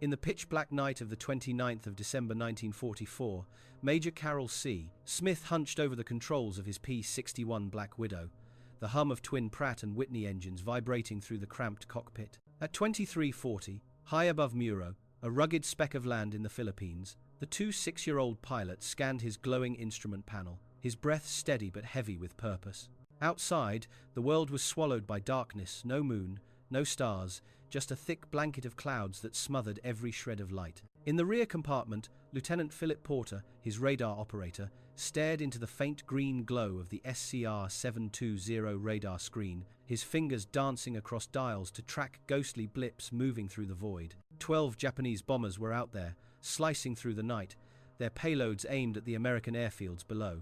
In the pitch-black night of the 29th of December 1944, Major Carroll C. Smith hunched over the controls of his P-61 Black Widow, the hum of twin Pratt & Whitney engines vibrating through the cramped cockpit. At 23:40, high above Muro, a rugged speck of land in the Philippines, the two 6-year-old pilots scanned his glowing instrument panel, his breath steady but heavy with purpose. Outside, the world was swallowed by darkness, no moon, no stars, just a thick blanket of clouds that smothered every shred of light. In the rear compartment, Lieutenant Philip Porter, his radar operator, stared into the faint green glow of the SCR-720 radar screen, his fingers dancing across dials to track ghostly blips moving through the void. 12 Japanese bombers were out there, slicing through the night, their payloads aimed at the American airfields below.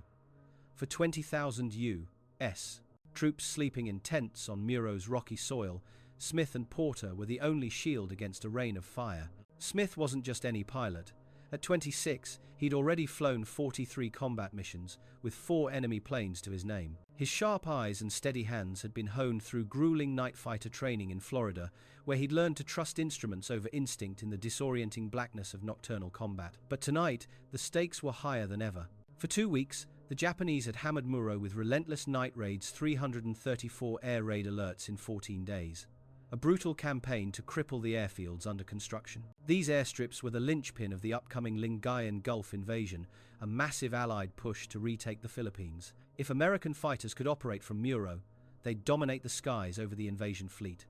For 20,000 U.S. troops sleeping in tents on Muro's rocky soil, Smith and Porter were the only shield against a rain of fire. Smith wasn't just any pilot. At 26, he'd already flown 43 combat missions, with 4 enemy planes to his name. His sharp eyes and steady hands had been honed through grueling night fighter training in Florida, where he'd learned to trust instruments over instinct in the disorienting blackness of nocturnal combat. But tonight, the stakes were higher than ever. For 2 weeks, the Japanese had hammered Muro with relentless night raids, 334 air raid alerts in 14 days. A brutal campaign to cripple the airfields under construction. These airstrips were the linchpin of the upcoming Lingayen Gulf invasion, a massive Allied push to retake the Philippines. If American fighters could operate from Muro, they'd dominate the skies over the invasion fleet.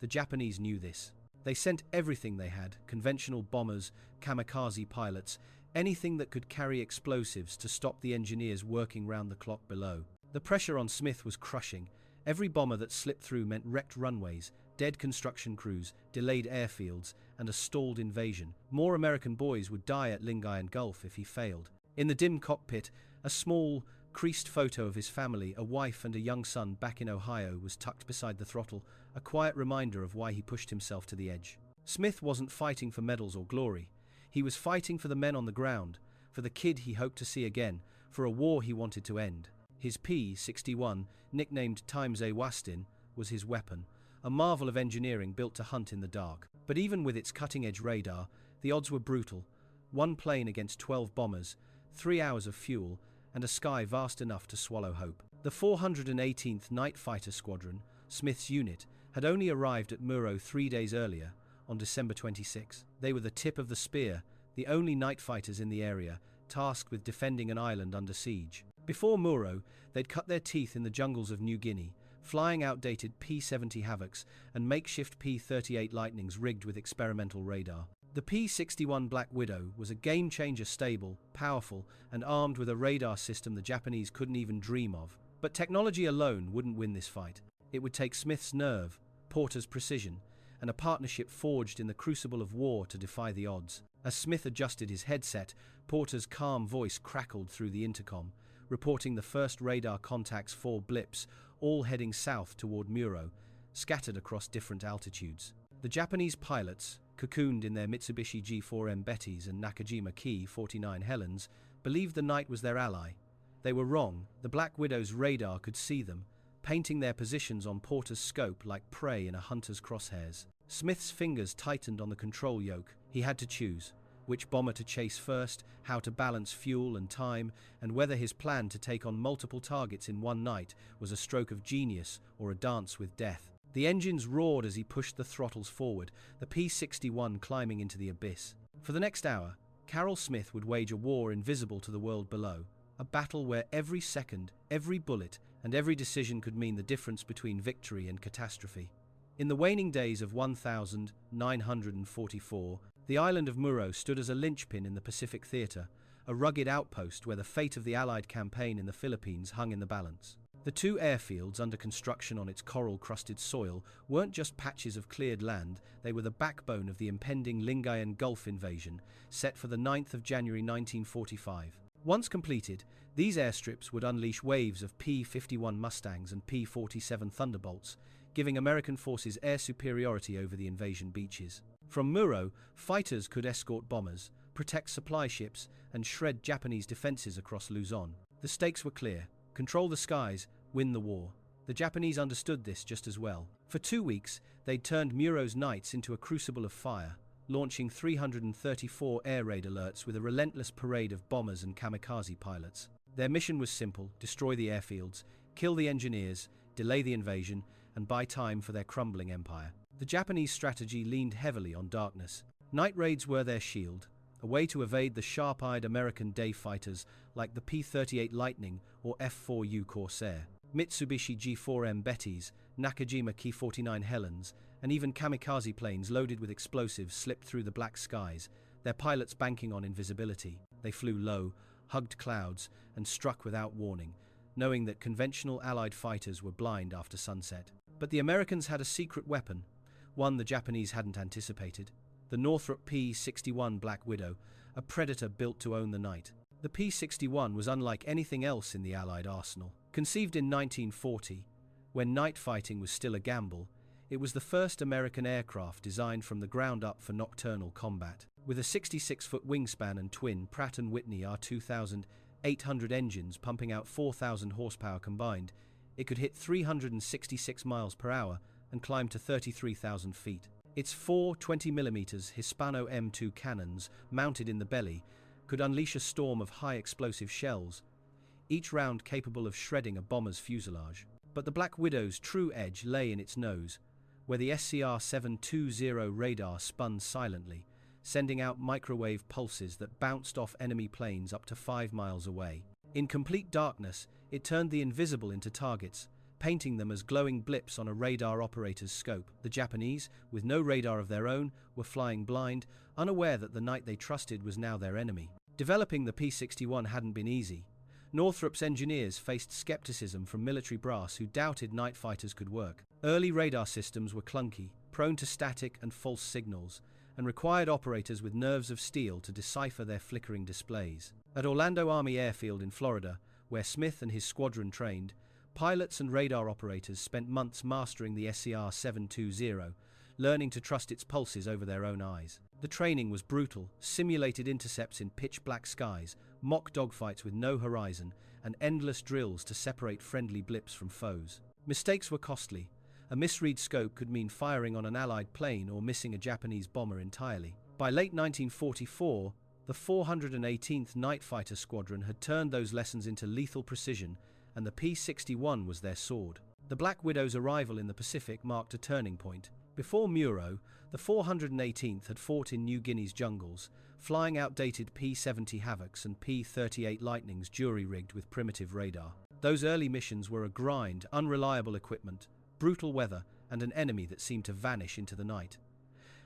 The Japanese knew this. They sent everything they had, conventional bombers, kamikaze pilots, anything that could carry explosives to stop the engineers working round the clock below. The pressure on Smith was crushing. Every bomber that slipped through meant wrecked runways, dead construction crews, delayed airfields, and a stalled invasion. More American boys would die at Lingayen Gulf if he failed. In the dim cockpit, a small, creased photo of his family, a wife and a young son back in Ohio, was tucked beside the throttle, a quiet reminder of why he pushed himself to the edge. Smith wasn't fighting for medals or glory. He was fighting for the men on the ground, for the kid he hoped to see again, for a war he wanted to end. His P-61, nicknamed Times A Wastin, was his weapon, a marvel of engineering built to hunt in the dark. But even with its cutting-edge radar, the odds were brutal. 1 plane against 12 bombers, 3 hours of fuel, and a sky vast enough to swallow hope. The 418th Night Fighter Squadron, Smith's unit, had only arrived at Muro 3 days earlier, on December 26. They were the tip of the spear, the only night fighters in the area, tasked with defending an island under siege. Before Muro, they'd cut their teeth in the jungles of New Guinea, flying outdated P-70 Havocs and makeshift P-38 Lightnings rigged with experimental radar. The P-61 Black Widow was a game-changer, stable, powerful, and armed with a radar system the Japanese couldn't even dream of. But technology alone wouldn't win this fight. It would take Smith's nerve, Porter's precision, and a partnership forged in the crucible of war to defy the odds. As Smith adjusted his headset, Porter's calm voice crackled through the intercom, reporting the first radar contacts, 4 blips, all heading south toward Muro, scattered across different altitudes. The Japanese pilots, cocooned in their Mitsubishi G4M Bettys and Nakajima Ki 49 Helens, believed the night was their ally. They were wrong. The Black Widow's radar could see them, painting their positions on Porter's scope like prey in a hunter's crosshairs. Smith's fingers tightened on the control yoke. He had to choose which bomber to chase first, how to balance fuel and time, and whether his plan to take on multiple targets in one night was a stroke of genius or a dance with death. The engines roared as he pushed the throttles forward, the P-61 climbing into the abyss. For the next hour, Carroll Smith would wage a war invisible to the world below, a battle where every second, every bullet, and every decision could mean the difference between victory and catastrophe. In the waning days of 1944, the island of Muro stood as a linchpin in the Pacific theater, a rugged outpost where the fate of the Allied campaign in the Philippines hung in the balance. The 2 airfields under construction on its coral-crusted soil weren't just patches of cleared land, they were the backbone of the impending Lingayen Gulf invasion, set for the 9th of January 1945. Once completed, these airstrips would unleash waves of P-51 Mustangs and P-47 Thunderbolts, giving American forces air superiority over the invasion beaches. From Muro, fighters could escort bombers, protect supply ships, and shred Japanese defenses across Luzon. The stakes were clear: control the skies, win the war. The Japanese understood this just as well. For 2 weeks, they'd turned Muro's nights into a crucible of fire, launching 334 air raid alerts with a relentless parade of bombers and kamikaze pilots. Their mission was simple: destroy the airfields, kill the engineers, delay the invasion, and buy time for their crumbling empire. The Japanese strategy leaned heavily on darkness. Night raids were their shield, a way to evade the sharp-eyed American day fighters like the P-38 Lightning or F-4U Corsair. Mitsubishi G-4M Bettys, Nakajima Ki-49 Helens, and even kamikaze planes loaded with explosives slipped through the black skies, their pilots banking on invisibility. They flew low, hugged clouds, and struck without warning, knowing that conventional Allied fighters were blind after sunset. But the Americans had a secret weapon, one the Japanese hadn't anticipated: the Northrop P-61 Black Widow, a predator built to own the night. The P-61 was unlike anything else in the Allied arsenal. Conceived in 1940, when night fighting was still a gamble, it was the first American aircraft designed from the ground up for nocturnal combat. With a 66-foot wingspan and twin Pratt & Whitney R2800 engines pumping out 4,000 horsepower combined, it could hit 366 miles per hour and climb to 33,000 feet. Its four 20mm Hispano M2 cannons, mounted in the belly, could unleash a storm of high-explosive shells, each round capable of shredding a bomber's fuselage. But the Black Widow's true edge lay in its nose, where the SCR-720 radar spun silently, sending out microwave pulses that bounced off enemy planes up to 5 miles away. In complete darkness, it turned the invisible into targets, painting them as glowing blips on a radar operator's scope. The Japanese, with no radar of their own, were flying blind, unaware that the night they trusted was now their enemy. Developing the P-61 hadn't been easy. Northrop's engineers faced skepticism from military brass who doubted night fighters could work. Early radar systems were clunky, prone to static and false signals, and required operators with nerves of steel to decipher their flickering displays. At Orlando Army Airfield in Florida, where Smith and his squadron trained, pilots and radar operators spent months mastering the SCR-720, learning to trust its pulses over their own eyes. The training was brutal: simulated intercepts in pitch-black skies, mock dogfights with no horizon, and endless drills to separate friendly blips from foes. Mistakes were costly. A misread scope could mean firing on an Allied plane or missing a Japanese bomber entirely. By late 1944, the 418th Night Fighter Squadron had turned those lessons into lethal precision, and the P-61 was their sword. The Black Widow's arrival in the Pacific marked a turning point. Before Muro, the 418th had fought in New Guinea's jungles, flying outdated P-70 Havocs and P-38 Lightnings jury-rigged with primitive radar. Those early missions were a grind: unreliable equipment, brutal weather, and an enemy that seemed to vanish into the night.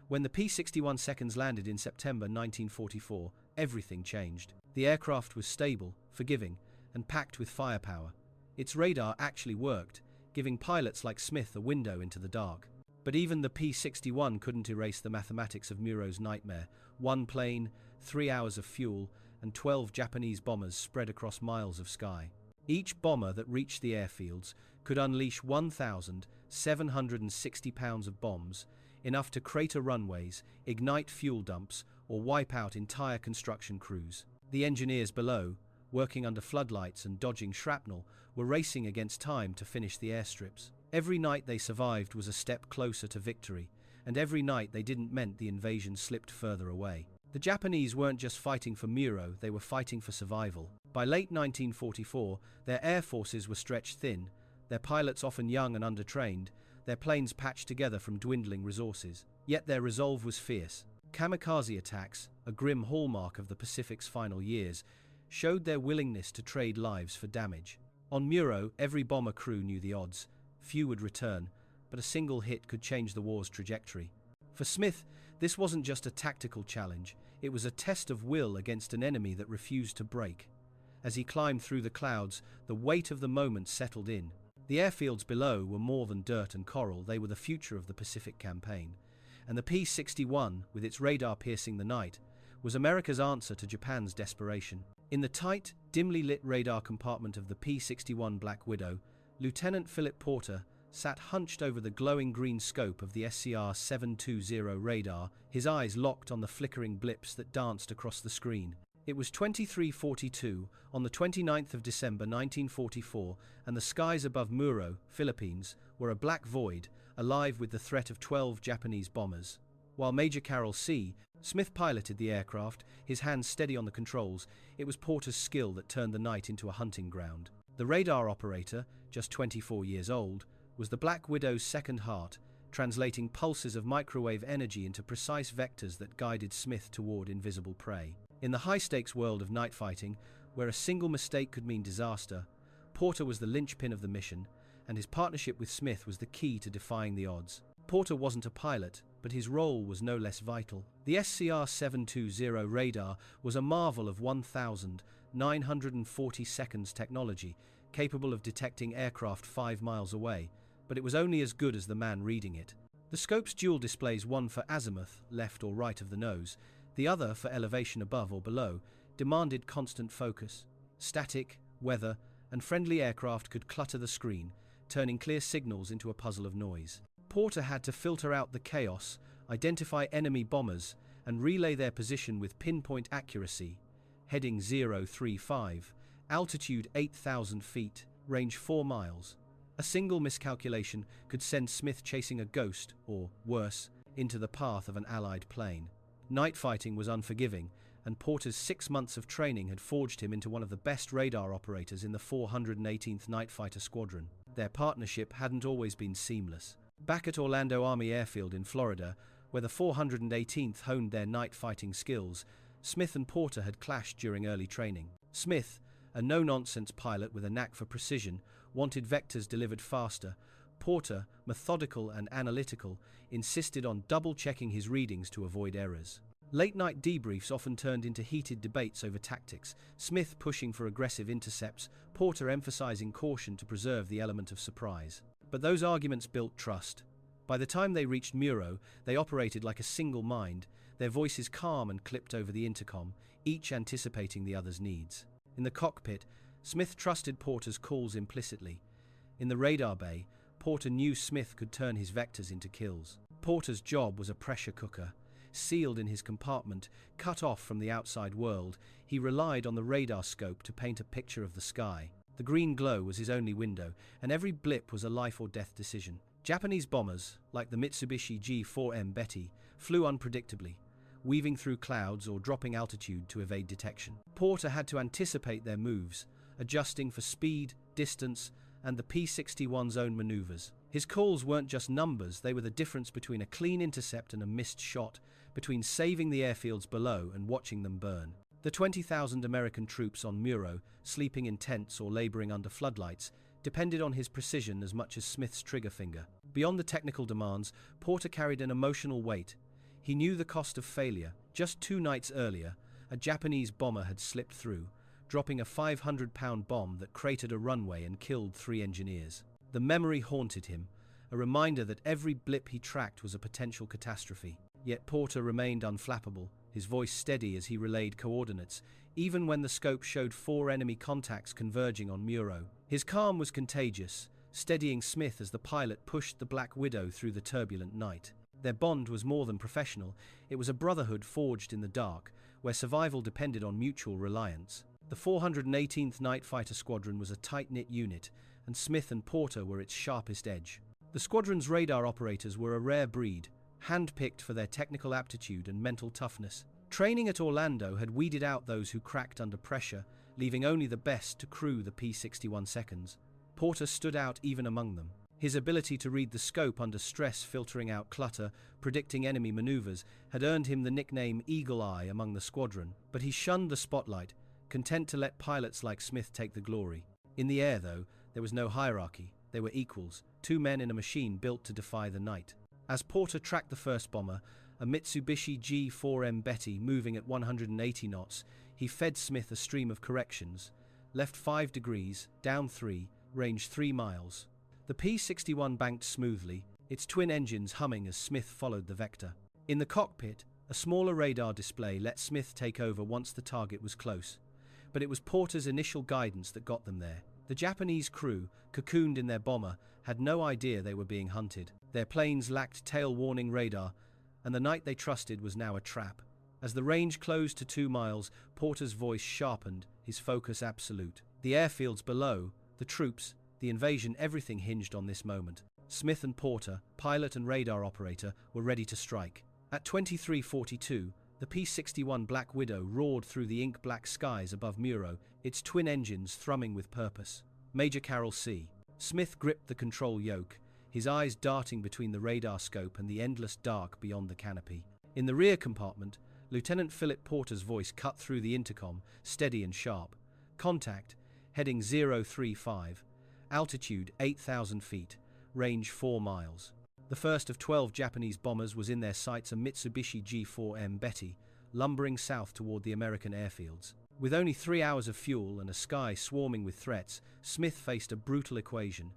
When the P-61 seconds landed in September 1944, everything changed. The aircraft was stable, forgiving, and packed with firepower. Its radar actually worked, giving pilots like Smith a window into the dark. But even the P-61 couldn't erase the mathematics of Muro's nightmare: one plane, 3 hours of fuel, and 12 Japanese bombers spread across miles of sky. Each bomber that reached the airfields could unleash 1,760 pounds of bombs, enough to crater runways, ignite fuel dumps, or wipe out entire construction crews. The engineers below, working under floodlights and dodging shrapnel, were racing against time to finish the airstrips. Every night they survived was a step closer to victory, and every night they didn't meant the invasion slipped further away. The Japanese weren't just fighting for Muro, they were fighting for survival. By late 1944, their air forces were stretched thin, their pilots often young and undertrained, their planes patched together from dwindling resources. Yet their resolve was fierce. Kamikaze attacks, a grim hallmark of the Pacific's final years, showed their willingness to trade lives for damage. On Muro, every bomber crew knew the odds. Few would return, but a single hit could change the war's trajectory. For Smith, this wasn't just a tactical challenge, it was a test of will against an enemy that refused to break. As he climbed through the clouds, the weight of the moment settled in. The airfields below were more than dirt and coral, they were the future of the Pacific campaign. And the P-61, with its radar piercing the night, was America's answer to Japan's desperation. In the tight, dimly lit radar compartment of the P-61 Black Widow, Lieutenant Philip Porter sat hunched over the glowing green scope of the SCR-720 radar, his eyes locked on the flickering blips that danced across the screen. It was 23:42 on the 29th of December 1944, and the skies above Muro, Philippines, were a black void, alive with the threat of 12 Japanese bombers. While Major Carroll C. Smith piloted the aircraft, his hands steady on the controls, it was Porter's skill that turned the night into a hunting ground. The radar operator, just 24 years old, was the Black Widow's second heart, translating pulses of microwave energy into precise vectors that guided Smith toward invisible prey. In the high-stakes world of night fighting, where a single mistake could mean disaster, Porter was the linchpin of the mission, and his partnership with Smith was the key to defying the odds. Porter wasn't a pilot, but his role was no less vital. The SCR-720 radar was a marvel of 1,940 seconds technology, capable of detecting aircraft 5 miles away, but it was only as good as the man reading it. The scope's dual displays, one for azimuth, left or right of the nose, the other for elevation above or below, demanded constant focus. Static, weather, and friendly aircraft could clutter the screen, turning clear signals into a puzzle of noise. Porter had to filter out the chaos, identify enemy bombers, and relay their position with pinpoint accuracy. Heading 035, altitude 8,000 feet, range 4 miles. A single miscalculation could send Smith chasing a ghost, or worse, into the path of an Allied plane. Night fighting was unforgiving, and Porter's 6 months of training had forged him into one of the best radar operators in the 418th Night Fighter Squadron. Their partnership hadn't always been seamless. Back at Orlando Army Airfield in Florida, where the 418th honed their night fighting skills, Smith and Porter had clashed during early training. Smith, a no-nonsense pilot with a knack for precision, wanted vectors delivered faster. Porter, methodical and analytical, insisted on double-checking his readings to avoid errors. Late-night debriefs often turned into heated debates over tactics, Smith pushing for aggressive intercepts, Porter emphasizing caution to preserve the element of surprise. But those arguments built trust. By the time they reached Muro, they operated like a single mind, their voices calm and clipped over the intercom, each anticipating the other's needs. In the cockpit, Smith trusted Porter's calls implicitly. In the radar bay, Porter knew Smith could turn his vectors into kills. Porter's job was a pressure cooker. Sealed in his compartment, cut off from the outside world, he relied on the radar scope to paint a picture of the sky. The green glow was his only window, and every blip was a life-or-death decision. Japanese bombers, like the Mitsubishi G4M Betty, flew unpredictably, weaving through clouds or dropping altitude to evade detection. Porter had to anticipate their moves, adjusting for speed, distance, and the P-61's own maneuvers. His calls weren't just numbers, they were the difference between a clean intercept and a missed shot, between saving the airfields below and watching them burn. The 20,000 American troops on Muro, sleeping in tents or laboring under floodlights, depended on his precision as much as Smith's trigger finger. Beyond the technical demands, Porter carried an emotional weight. He knew the cost of failure. Just 2 nights earlier, a Japanese bomber had slipped through, dropping a 500-pound bomb that cratered a runway and killed 3 engineers. The memory haunted him, a reminder that every blip he tracked was a potential catastrophe. Yet Porter remained unflappable, his voice steady as he relayed coordinates, even when the scope showed 4 enemy contacts converging on Muro. His calm was contagious, steadying Smith as the pilot pushed the Black Widow through the turbulent night. Their bond was more than professional, it was a brotherhood forged in the dark, where survival depended on mutual reliance. The 418th Night Fighter Squadron was a tight-knit unit, and Smith and Porter were its sharpest edge. The squadron's radar operators were a rare breed, hand-picked for their technical aptitude and mental toughness. Training at Orlando had weeded out those who cracked under pressure, leaving only the best to crew the P-61’s. Porter stood out even among them. His ability to read the scope under stress, filtering out clutter, predicting enemy maneuvers, had earned him the nickname Eagle Eye among the squadron. But he shunned the spotlight, content to let pilots like Smith take the glory. In the air, though, there was no hierarchy. They were equals, 2 men in a machine built to defy the night. As Porter tracked the first bomber, a Mitsubishi G4M Betty moving at 180 knots, he fed Smith a stream of corrections. Left 5 degrees, down 3, range 3 miles. The P-61 banked smoothly, its twin engines humming as Smith followed the vector. In the cockpit, a smaller radar display let Smith take over once the target was close. But it was Porter's initial guidance that got them there. The Japanese crew, cocooned in their bomber, had no idea they were being hunted. Their planes lacked tail-warning radar, and the night they trusted was now a trap. As the range closed to 2 miles, Porter's voice sharpened, his focus absolute. The airfields below, the troops, the invasion, everything hinged on this moment. Smith and Porter, pilot and radar operator, were ready to strike. At 23:42, the P-61 Black Widow roared through the ink-black skies above Muro, its twin engines thrumming with purpose. Major Carroll C. Smith gripped the control yoke, his eyes darting between the radar scope and the endless dark beyond the canopy. In the rear compartment, Lieutenant Philip Porter's voice cut through the intercom, steady and sharp. Contact, heading 035, altitude 8,000 feet, range 4 miles. The first of 12 Japanese bombers was in their sights, a Mitsubishi G4M Betty, lumbering south toward the American airfields. With only 3 hours of fuel and a sky swarming with threats, Smith faced a brutal equation.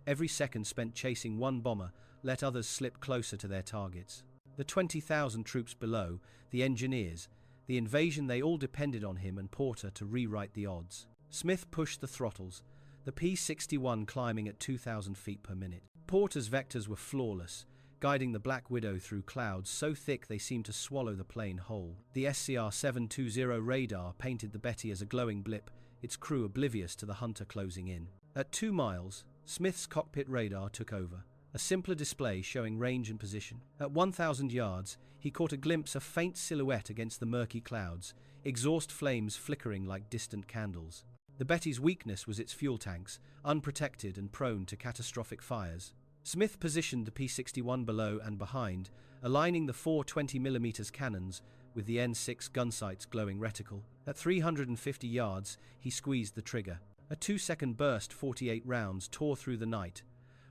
Every second spent chasing one bomber let others slip closer to their targets. The 20,000 troops below, the engineers, the invasion, they all depended on him and Porter to rewrite the odds. Smith pushed the throttles, the P-61 climbing at 2,000 feet per minute. Porter's vectors were flawless, guiding the Black Widow through clouds so thick they seemed to swallow the plane whole. The SCR-720 radar painted the Betty as a glowing blip, its crew oblivious to the hunter closing in. At 2 miles, Smith's cockpit radar took over, a simpler display showing range and position. At 1,000 yards, he caught a glimpse of faint silhouette against the murky clouds, exhaust flames flickering like distant candles. The Betty's weakness was its fuel tanks, unprotected and prone to catastrophic fires. Smith positioned the P-61 below and behind, aligning the 4 20mm cannons with the N6 gun sights glowing reticle. At 350 yards, he squeezed the trigger. A 2-second burst, 48 rounds, tore through the night,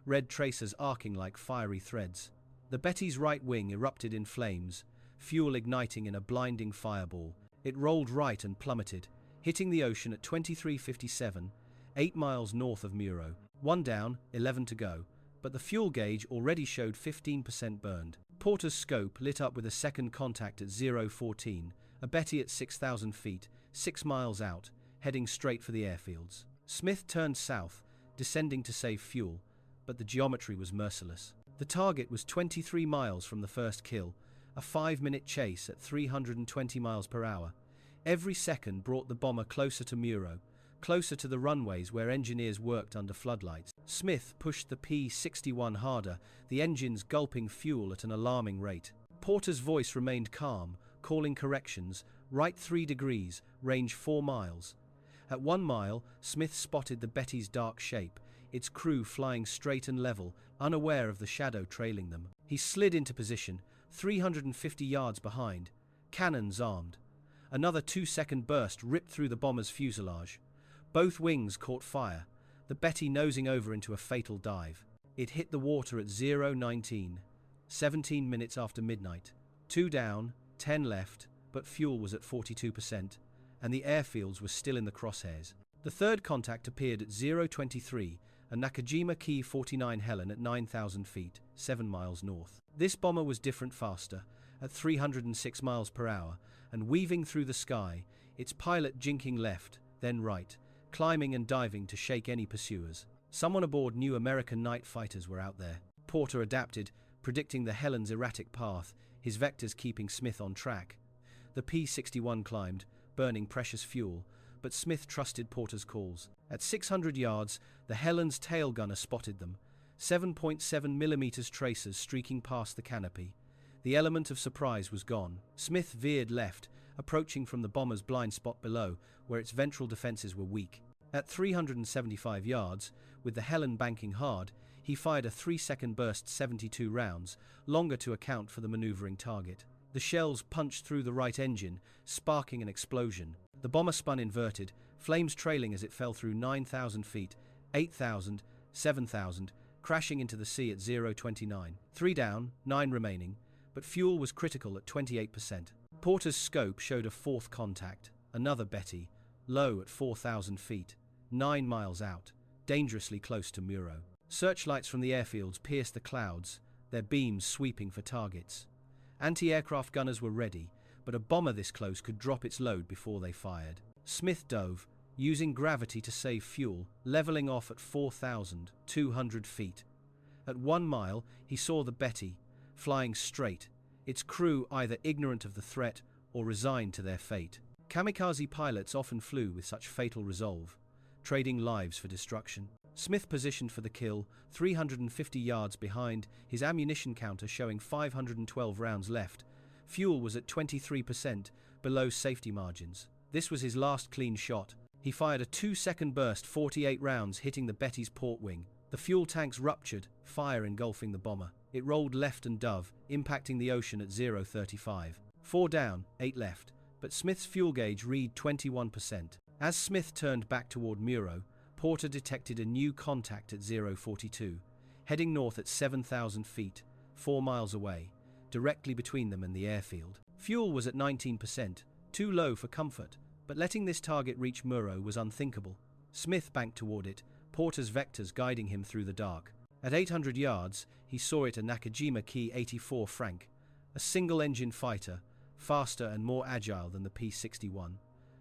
red tracers arcing like fiery threads. The Betty's right wing erupted in flames, fuel igniting in a blinding fireball. It rolled right and plummeted, hitting the ocean at 23:57, 8 miles north of Muro. 1 down, 11 to go, but the fuel gauge already showed 15% burned. Porter's scope lit up with a second contact at 014, a Betty at 6,000 feet, 6 miles out, heading straight for the airfields. Smith turned south, descending to save fuel, but the geometry was merciless. The target was 23 miles from the first kill, a 5-minute chase at 320 miles per hour. Every second brought the bomber closer to Muro, closer to the runways where engineers worked under floodlights. Smith pushed the P-61 harder, the engines gulping fuel at an alarming rate. Porter's voice remained calm, calling corrections, right 3 degrees, range 4 miles. At 1 mile, Smith spotted the Betty's dark shape, its crew flying straight and level, unaware of the shadow trailing them. He slid into position, 350 yards behind, cannons armed. Another 2-second burst ripped through the bomber's fuselage. Both wings caught fire, the Betty nosing over into a fatal dive. It hit the water at 0:19, 17 minutes after midnight. 2 down, 10 left, but fuel was at 42%, and the airfields were still in the crosshairs. The third contact appeared at 0:23, a Nakajima Ki 49 Helen at 9,000 feet, 7 miles north. This bomber was different, faster, at 306 miles per hour, and weaving through the sky, its pilot jinking left, then right, climbing and diving to shake any pursuers. Someone aboard new American night fighters were out there. Porter adapted, predicting the Helen's erratic path, his vectors keeping Smith on track. The P-61 climbed, burning precious fuel, but Smith trusted Porter's calls. At 600 yards, the Helen's tail gunner spotted them, 7.7mm tracers streaking past the canopy. The element of surprise was gone. Smith veered left, approaching from the bomber's blind spot below, where its ventral defenses were weak. At 375 yards, with the Helen banking hard, he fired a 3-second burst, 72 rounds, longer to account for the maneuvering target. The shells punched through the right engine, sparking an explosion. The bomber spun inverted, flames trailing as it fell through 9,000 feet, 8,000, 7,000, crashing into the sea at 0:29. 3 down, 9 remaining, but fuel was critical at 28%. Porter's scope showed a fourth contact, another Betty, low at 4,000 feet, 9 miles out, dangerously close to Muro. Searchlights from the airfields pierced the clouds, their beams sweeping for targets. Anti-aircraft gunners were ready, but a bomber this close could drop its load before they fired. Smith dove, using gravity to save fuel, leveling off at 4,200 feet. At 1 mile, he saw the Betty, flying straight, its crew either ignorant of the threat or resigned to their fate. Kamikaze pilots often flew with such fatal resolve, trading lives for destruction. Smith positioned for the kill, 350 yards behind, his ammunition counter showing 512 rounds left. Fuel was at 23%, below safety margins. This was his last clean shot. He fired a 2-second burst, 48 rounds hitting the Betty's port wing. The fuel tanks ruptured, fire engulfing the bomber. It rolled left and dove, impacting the ocean at 0.35. 4 down, 8 left, but Smith's fuel gauge read 21%. As Smith turned back toward Muro, Porter detected a new contact at 0.42, heading north at 7,000 feet, 4 miles away, directly between them and the airfield. Fuel was at 19%, too low for comfort, but letting this target reach Muro was unthinkable. Smith banked toward it, Porter's vectors guiding him through the dark. At 800 yards, he saw it, a Nakajima Ki 84 Frank, a single-engine fighter, faster and more agile than the P-61,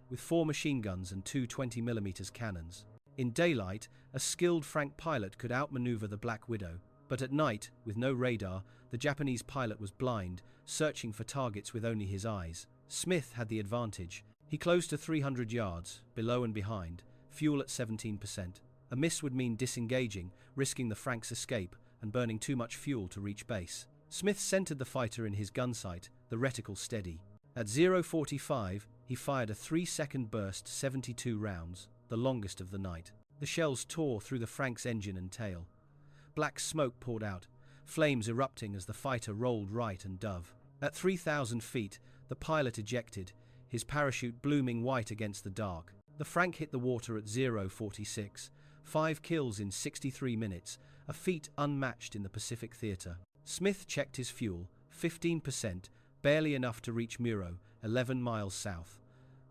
with 4 machine guns and 2 20mm cannons. In daylight, a skilled Frank pilot could outmaneuver the Black Widow, but at night, with no radar, the Japanese pilot was blind, searching for targets with only his eyes. Smith had the advantage. He closed to 300 yards, below and behind, fuel at 17%. A miss would mean disengaging, risking the Frank's escape, and burning too much fuel to reach base. Smith centered the fighter in his gun sight, the reticle steady. At 0.45, he fired a 3-second burst, 72 rounds, the longest of the night. The shells tore through the Frank's engine and tail. Black smoke poured out, flames erupting as the fighter rolled right and dove. At 3,000 feet, the pilot ejected, his parachute blooming white against the dark. The Frank hit the water at 0.46, 5 kills in 63 minutes, a feat unmatched in the Pacific theater. Smith checked his fuel, 15%, barely enough to reach Muro, 11 miles south.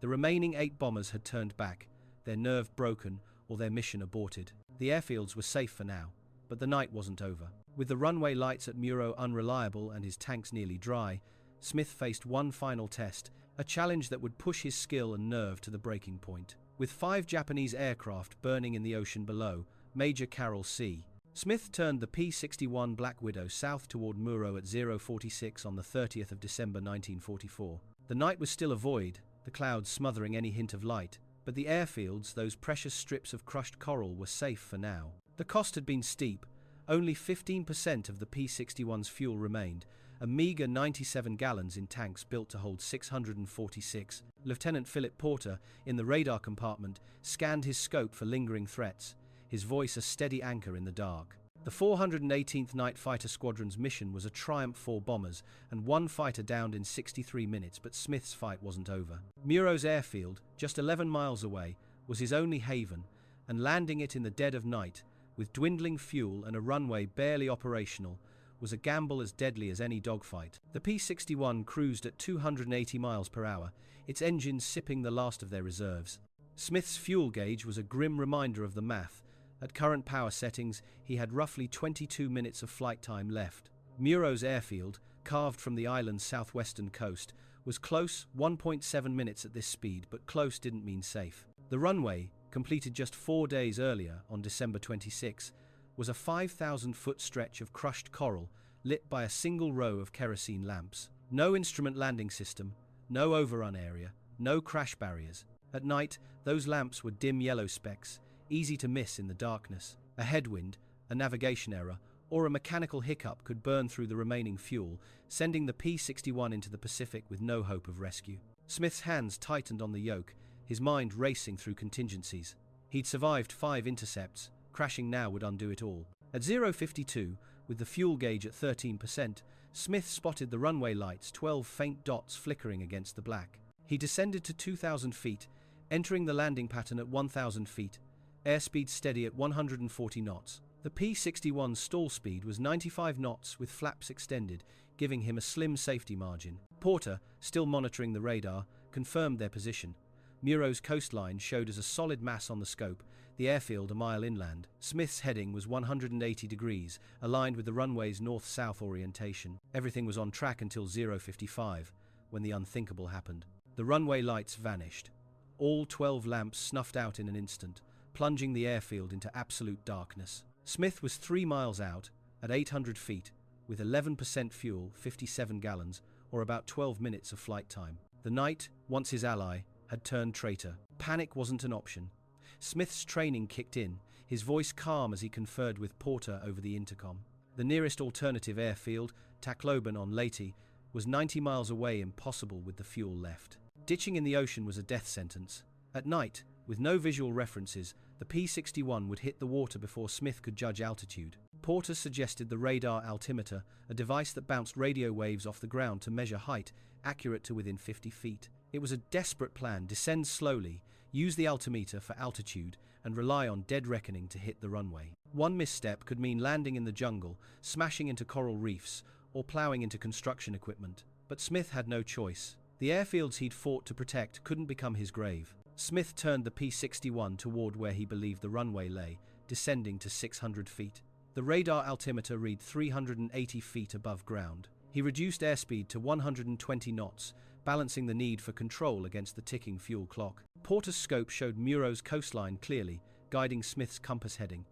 The remaining 8 bombers had turned back, their nerve broken or their mission aborted. The airfields were safe for now, but the night wasn't over. With the runway lights at Muro unreliable and his tanks nearly dry, Smith faced one final test, a challenge that would push his skill and nerve to the breaking point. With 5 Japanese aircraft burning in the ocean below, Major Carroll C. Smith turned the P-61 Black Widow south toward Muro at 0.46 on the 30th of December 1944. The night was still a void, the clouds smothering any hint of light, but the airfields, those precious strips of crushed coral, were safe for now. The cost had been steep. Only 15% of the P-61's fuel remained, a meager 97 gallons in tanks built to hold 646. Lieutenant Philip Porter, in the radar compartment, scanned his scope for lingering threats, his voice a steady anchor in the dark. The 418th Night Fighter Squadron's mission was a triumph. 4 bombers and 1 fighter downed in 63 minutes, but Smith's fight wasn't over. Muro's airfield, just 11 miles away, was his only haven, and landing it in the dead of night, with dwindling fuel and a runway barely operational, was a gamble as deadly as any dogfight. The P-61 cruised at 280 miles per hour, its engines sipping the last of their reserves. Smith's fuel gauge was a grim reminder of the math. At current power settings, he had roughly 22 minutes of flight time left. Muro's airfield, carved from the island's southwestern coast, was close, 1.7 minutes at this speed, but close didn't mean safe. The runway, completed just 4 days earlier, on December 26, was a 5,000-foot stretch of crushed coral, lit by a single row of kerosene lamps. No instrument landing system, no overrun area, no crash barriers. At night, those lamps were dim yellow specks, easy to miss in the darkness. A headwind, a navigation error, or a mechanical hiccup could burn through the remaining fuel, sending the P-61 into the Pacific with no hope of rescue. Smith's hands tightened on the yoke, his mind racing through contingencies. He'd survived 5 intercepts, crashing now would undo it all. At 0.52, with the fuel gauge at 13%, Smith spotted the runway lights, 12 faint dots flickering against the black. He descended to 2,000 feet, entering the landing pattern at 1,000 feet, airspeed steady at 140 knots. The P-61's stall speed was 95 knots with flaps extended, giving him a slim safety margin. Porter, still monitoring the radar, confirmed their position. Muro's coastline showed as a solid mass on the scope, the airfield a mile inland. Smith's heading was 180 degrees, aligned with the runway's north-south orientation. Everything was on track until 0.55, when the unthinkable happened. The runway lights vanished. All 12 lamps snuffed out in an instant, plunging the airfield into absolute darkness. Smith was 3 miles out, at 800 feet, with 11% fuel, 57 gallons, or about 12 minutes of flight time. The night, once his ally, had turned traitor. Panic wasn't an option. Smith's training kicked in, his voice calm as he conferred with Porter over the intercom. The nearest alternative airfield, Tacloban on Leyte, was 90 miles away, impossible with the fuel left. Ditching in the ocean was a death sentence. At night, with no visual references, the P-61 would hit the water before Smith could judge altitude. Porter suggested the radar altimeter, a device that bounced radio waves off the ground to measure height, accurate to within 50 feet. It was a desperate plan: descend slowly, use the altimeter for altitude, and rely on dead reckoning to hit the runway. One misstep could mean landing in the jungle, smashing into coral reefs, or plowing into construction equipment. But Smith had no choice. The airfields he'd fought to protect couldn't become his grave. Smith turned the P-61 toward where he believed the runway lay, descending to 600 feet. The radar altimeter read 380 feet above ground. He reduced airspeed to 120 knots, balancing the need for control against the ticking fuel clock. Porter's scope showed Muro's coastline clearly, guiding Smith's compass heading.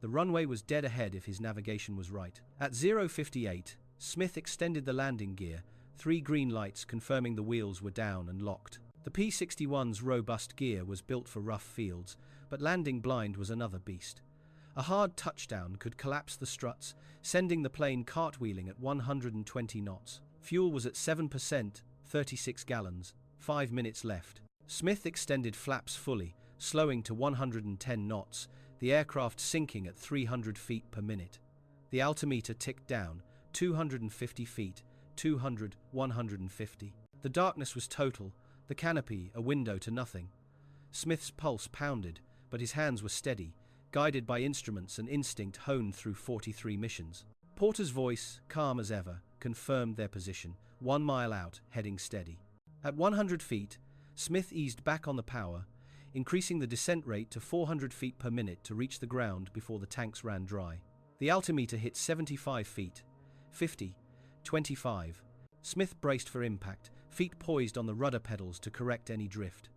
The runway was dead ahead if his navigation was right. At 0:58, Smith extended the landing gear, 3 green lights confirming the wheels were down and locked. The P-61's robust gear was built for rough fields, but landing blind was another beast. A hard touchdown could collapse the struts, sending the plane cartwheeling at 120 knots. Fuel was at 7%, 36 gallons, 5 minutes left. Smith extended flaps fully, slowing to 110 knots, the aircraft sinking at 300 feet per minute. The altimeter ticked down, 250 feet, 200, 150. The darkness was total, the canopy a window to nothing. Smith's pulse pounded, but his hands were steady, guided by instruments and instinct honed through 43 missions. Porter's voice, calm as ever, confirmed their position, 1 mile out, heading steady. At 100 feet, Smith eased back on the power, increasing the descent rate to 400 feet per minute to reach the ground before the tanks ran dry. The altimeter hit 75 feet, 50, 25. Smith braced for impact, feet poised on the rudder pedals to correct any drift.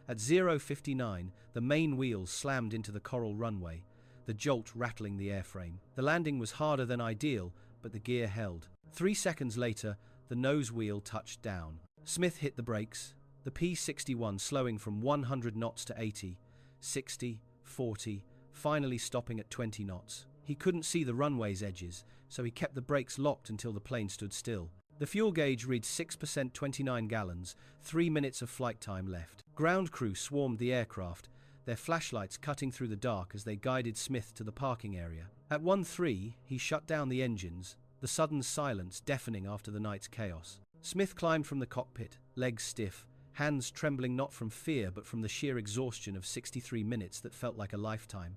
At 0:59, the main wheels slammed into the coral runway, the jolt rattling the airframe. The landing was harder than ideal, but the gear held. 3 seconds later, the nose wheel touched down. Smith hit the brakes, the P-61 slowing from 100 knots to 80, 60, 40, finally stopping at 20 knots. He couldn't see the runway's edges, so he kept the brakes locked until the plane stood still. The fuel gauge read 6%, 29 gallons, 3 minutes of flight time left. Ground crew swarmed the aircraft, their flashlights cutting through the dark as they guided Smith to the parking area. At 1:03, he shut down the engines, the sudden silence deafening after the night's chaos. Smith climbed from the cockpit, legs stiff, hands trembling not from fear but from the sheer exhaustion of 63 minutes that felt like a lifetime.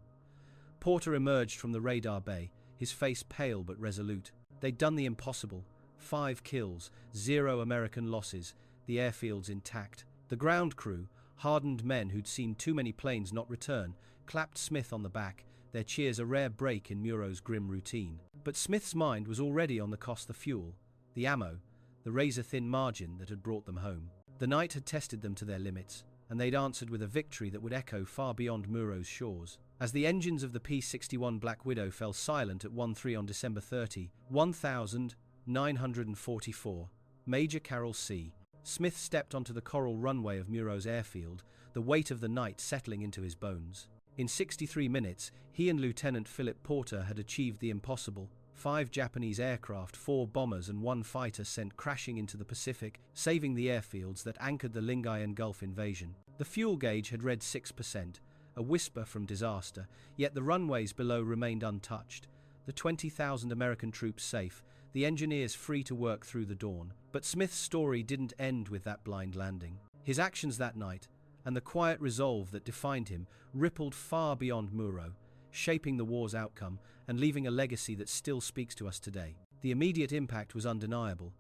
Porter emerged from the radar bay, his face pale but resolute. They'd done the impossible. 5 kills, 0 American losses, the airfields intact. The ground crew, hardened men who'd seen too many planes not return, clapped Smith on the back, their cheers a rare break in Muro's grim routine. But Smith's mind was already on the cost: the fuel, the ammo, the razor-thin margin that had brought them home. The night had tested them to their limits, and they'd answered with a victory that would echo far beyond Muro's shores. As the engines of the P-61 Black Widow fell silent at 1:03 on December 30, 1944, Major Carroll C. Smith stepped onto the coral runway of Muro's airfield, the weight of the night settling into his bones. In 63 minutes, he and Lieutenant Philip Porter had achieved the impossible. 5 Japanese aircraft, 4 bombers and 1 fighter sent crashing into the Pacific, saving the airfields that anchored the Lingayen Gulf invasion. The fuel gauge had read 6%, a whisper from disaster, yet the runways below remained untouched. The 20,000 American troops safe, the engineers free to work through the dawn. But Smith's story didn't end with that blind landing. His actions that night, and the quiet resolve that defined him, rippled far beyond Muro, shaping the war's outcome and leaving a legacy that still speaks to us today. The immediate impact was undeniable.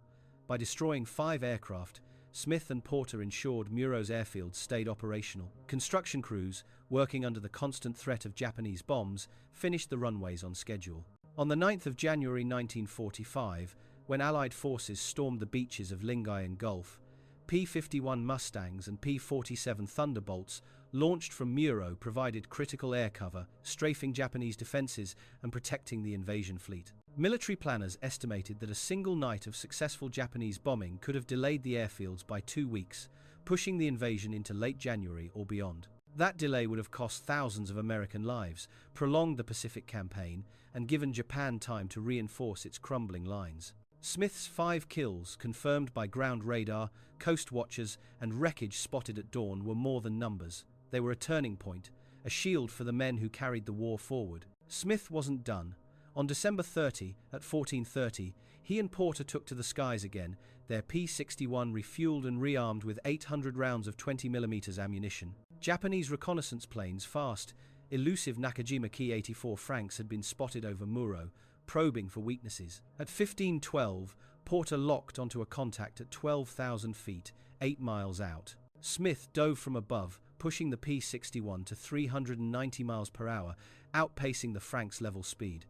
By destroying 5 aircraft, Smith and Porter ensured Muro's airfield stayed operational. Construction crews, working under the constant threat of Japanese bombs, finished the runways on schedule. On the 9th of January 1945, when Allied forces stormed the beaches of Lingayen Gulf, P-51 Mustangs and P-47 Thunderbolts launched from Muro provided critical air cover, strafing Japanese defenses and protecting the invasion fleet. Military planners estimated that a single night of successful Japanese bombing could have delayed the airfields by 2 weeks, pushing the invasion into late January or beyond. That delay would have cost thousands of American lives, prolonged the Pacific campaign, and given Japan time to reinforce its crumbling lines. Smith's 5 kills, confirmed by ground radar, coast watchers, and wreckage spotted at dawn, were more than numbers. They were a turning point, a shield for the men who carried the war forward. Smith wasn't done. On December 30, at 14:30, he and Porter took to the skies again, their P-61 refueled and rearmed with 800 rounds of 20mm ammunition. Japanese reconnaissance planes, fast, elusive Nakajima Ki-84 Franks, had been spotted over Muro, probing for weaknesses. At 15:12, Porter locked onto a contact at 12,000 feet, 8 miles out. Smith dove from above, pushing the P-61 to 390 miles per hour, outpacing the Frank's level speed.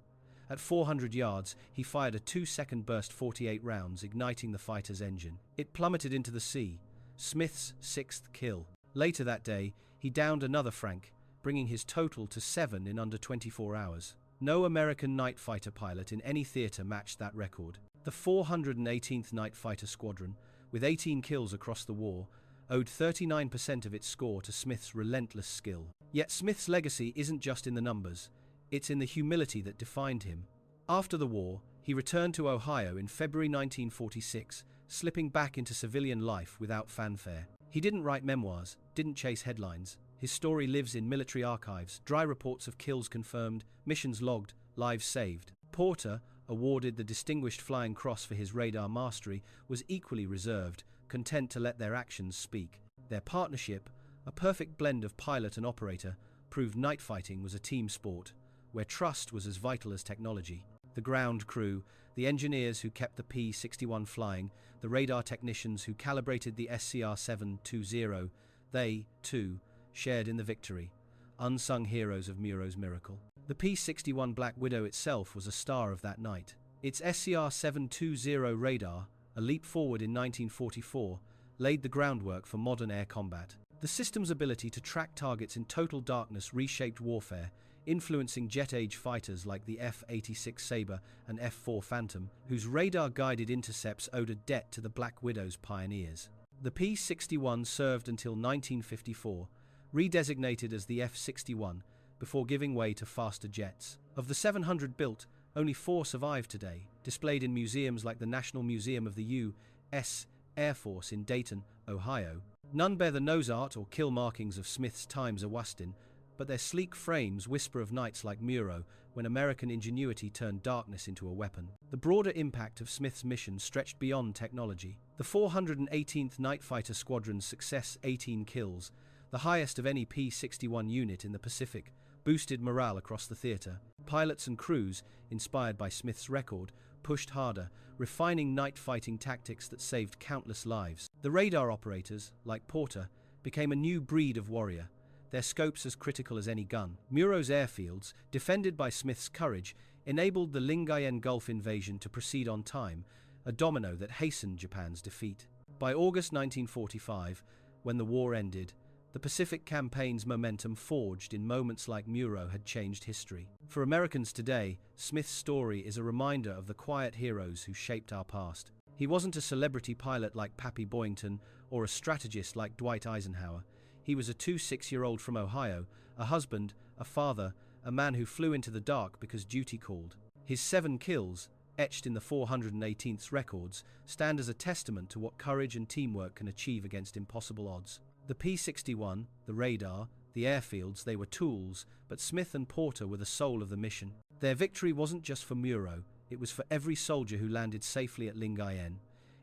At 400 yards, he fired a 2-second burst 48 rounds, igniting the fighter's engine. It plummeted into the sea, Smith's 6th kill. Later that day, he downed another Frank, bringing his total to 7 in under 24 hours. No American night fighter pilot in any theater matched that record. The 418th Night Fighter Squadron, with 18 kills across the war, owed 39% of its score to Smith's relentless skill. Yet Smith's legacy isn't just in the numbers, it's in the humility that defined him. After the war, he returned to Ohio in February 1946, slipping back into civilian life without fanfare. He didn't write memoirs, didn't chase headlines. His story lives in military archives, dry reports of kills confirmed, missions logged, lives saved. Porter, awarded the Distinguished Flying Cross for his radar mastery, was equally reserved, content to let their actions speak. Their partnership, a perfect blend of pilot and operator, proved night fighting was a team sport, where trust was as vital as technology. The ground crew, the engineers who kept the P-61 flying, the radar technicians who calibrated the SCR-720, they, too, shared in the victory, unsung heroes of Muro's miracle. The P-61 Black Widow itself was a star of that night. Its SCR-720 radar, a leap forward in 1944, laid the groundwork for modern air combat. The system's ability to track targets in total darkness reshaped warfare, influencing jet-age fighters like the F-86 Sabre and F-4 Phantom, whose radar-guided intercepts owed a debt to the Black Widow's pioneers. The P-61 served until 1954, redesignated as the F-61, before giving way to faster jets. Of the 700 built, only 4 survive today, displayed in museums like the National Museum of the U.S. Air Force in Dayton, Ohio. None bear the nose art or kill markings of Smith's times a Wastin, but their sleek frames whisper of nights like Muro, when American ingenuity turned darkness into a weapon. The broader impact of Smith's mission stretched beyond technology. The 418th Night Fighter Squadron's success, 18 kills, the highest of any P-61 unit in the Pacific, boosted morale across the theater. Pilots and crews, inspired by Smith's record, pushed harder, refining night fighting tactics that saved countless lives. The radar operators, like Porter, became a new breed of warrior, their scopes as critical as any gun. Muro's airfields, defended by Smith's courage, enabled the Lingayen Gulf invasion to proceed on time, a domino that hastened Japan's defeat. By August 1945, when the war ended, the Pacific campaign's momentum forged in moments like Muro had changed history. For Americans today, Smith's story is a reminder of the quiet heroes who shaped our past. He wasn't a celebrity pilot like Pappy Boyington or a strategist like Dwight Eisenhower. He was a 26-year-old from Ohio, a husband, a father, a man who flew into the dark because duty called. His 7 kills, etched in the 418th's records, stand as a testament to what courage and teamwork can achieve against impossible odds. The P-61, the radar, the airfields, they were tools, but Smith and Porter were the soul of the mission. Their victory wasn't just for Muro, it was for every soldier who landed safely at Lingayen,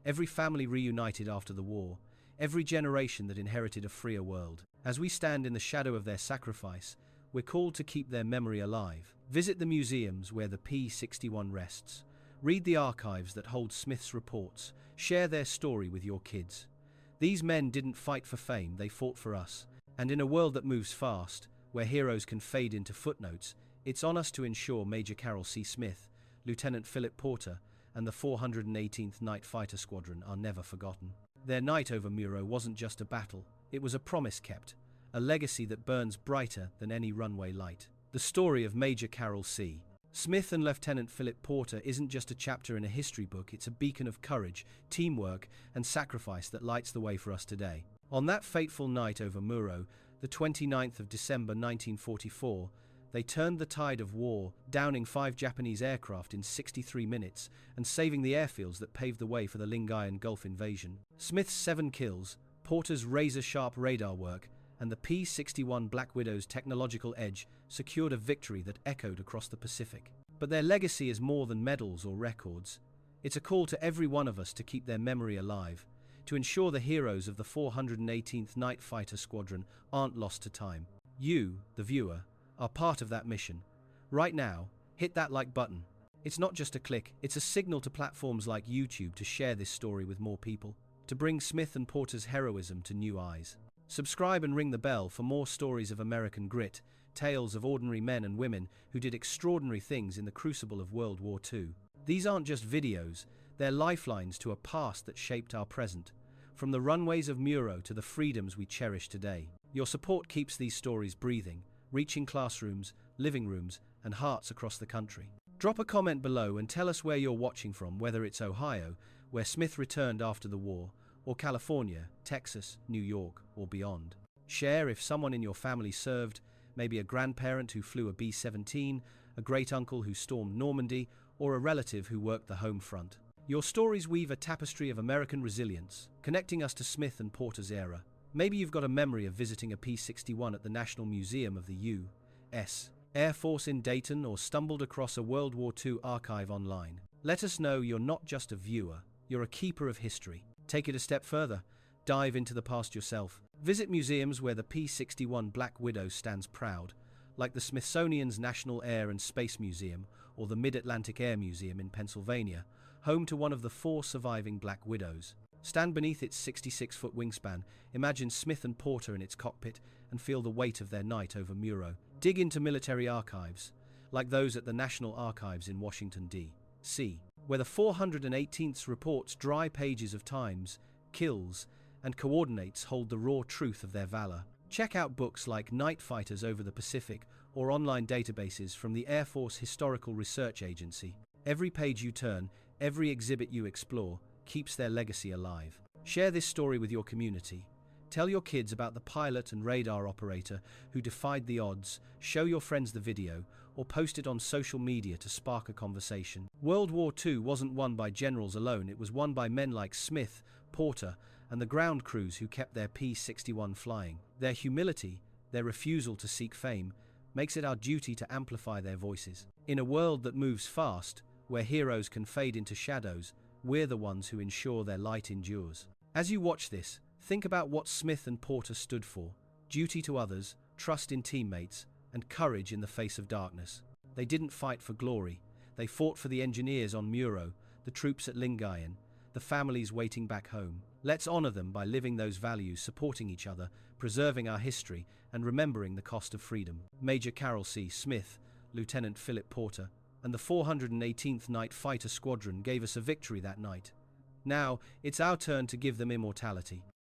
every family reunited after the war, every generation that inherited a freer world. As we stand in the shadow of their sacrifice, we're called to keep their memory alive. Visit the museums where the P-61 rests. Read the archives that hold Smith's reports. Share their story with your kids. These men didn't fight for fame, they fought for us. And in a world that moves fast, where heroes can fade into footnotes, it's on us to ensure Major Carroll C. Smith, Lieutenant Philip Porter, and the 418th Night Fighter Squadron are never forgotten. Their night over Muro wasn't just a battle, it was a promise kept, a legacy that burns brighter than any runway light. The story of Major Carroll C. Smith and Lieutenant Philip Porter isn't just a chapter in a history book, it's a beacon of courage, teamwork, and sacrifice that lights the way for us today. On that fateful night over Muro, the 29th of December 1944, they turned the tide of war, downing 5 Japanese aircraft in 63 minutes and saving the airfields that paved the way for the Lingayen Gulf invasion. Smith's 7 kills, Porter's razor-sharp radar work, and the P-61 Black Widow's technological edge secured a victory that echoed across the Pacific. But their legacy is more than medals or records. It's a call to every one of us to keep their memory alive, to ensure the heroes of the 418th Night Fighter Squadron aren't lost to time. You, the viewer, are part of that mission. Right now, hit that like button. It's not just a click, it's a signal to platforms like YouTube to share this story with more people, to bring Smith and Porter's heroism to new eyes. Subscribe and ring the bell for more stories of American grit, tales of ordinary men and women who did extraordinary things in the crucible of World War II. These aren't just videos, they're lifelines to a past that shaped our present, from the runways of Muro to the freedoms we cherish today. Your support keeps these stories breathing, reaching classrooms, living rooms, and hearts across the country. Drop a comment below and tell us where you're watching from, whether it's Ohio, where Smith returned after the war, or California, Texas, New York, or beyond. Share if someone in your family served, maybe a grandparent who flew a B-17, a great-uncle who stormed Normandy, or a relative who worked the home front. Your stories weave a tapestry of American resilience, connecting us to Smith and Porter's era. Maybe you've got a memory of visiting a P-61 at the National Museum of the U.S. Air Force in Dayton, or stumbled across a World War II archive online. Let us know you're not just a viewer, you're a keeper of history. Take it a step further. Dive into the past yourself. Visit museums where the P-61 Black Widow stands proud, like the Smithsonian's National Air and Space Museum or the Mid-Atlantic Air Museum in Pennsylvania, home to one of the 4 surviving Black Widows. Stand beneath its 66-foot wingspan, imagine Smith and Porter in its cockpit, and feel the weight of their night over Muro. Dig into military archives, like those at the National Archives in Washington, D.C., where the 418th reports dry pages of times, kills, and coordinates hold the raw truth of their valor. Check out books like Night Fighters over the Pacific or online databases from the Air Force Historical Research Agency. Every page you turn, every exhibit you explore, keeps their legacy alive. Share this story with your community. Tell your kids about the pilot and radar operator who defied the odds, show your friends the video, or post it on social media to spark a conversation. World War II wasn't won by generals alone, it was won by men like Smith, Porter, and the ground crews who kept their P-61 flying. Their humility, their refusal to seek fame, makes it our duty to amplify their voices. In a world that moves fast, where heroes can fade into shadows, we're the ones who ensure their light endures. As you watch this, think about what Smith and Porter stood for: duty to others, trust in teammates, and courage in the face of darkness. They didn't fight for glory. They fought for the engineers on Muro, the troops at Lingayen, the families waiting back home. Let's honor them by living those values, supporting each other, preserving our history, and remembering the cost of freedom. Major Carroll C. Smith, Lieutenant Philip Porter, and the 418th Night Fighter Squadron gave us a victory that night. Now, it's our turn to give them immortality.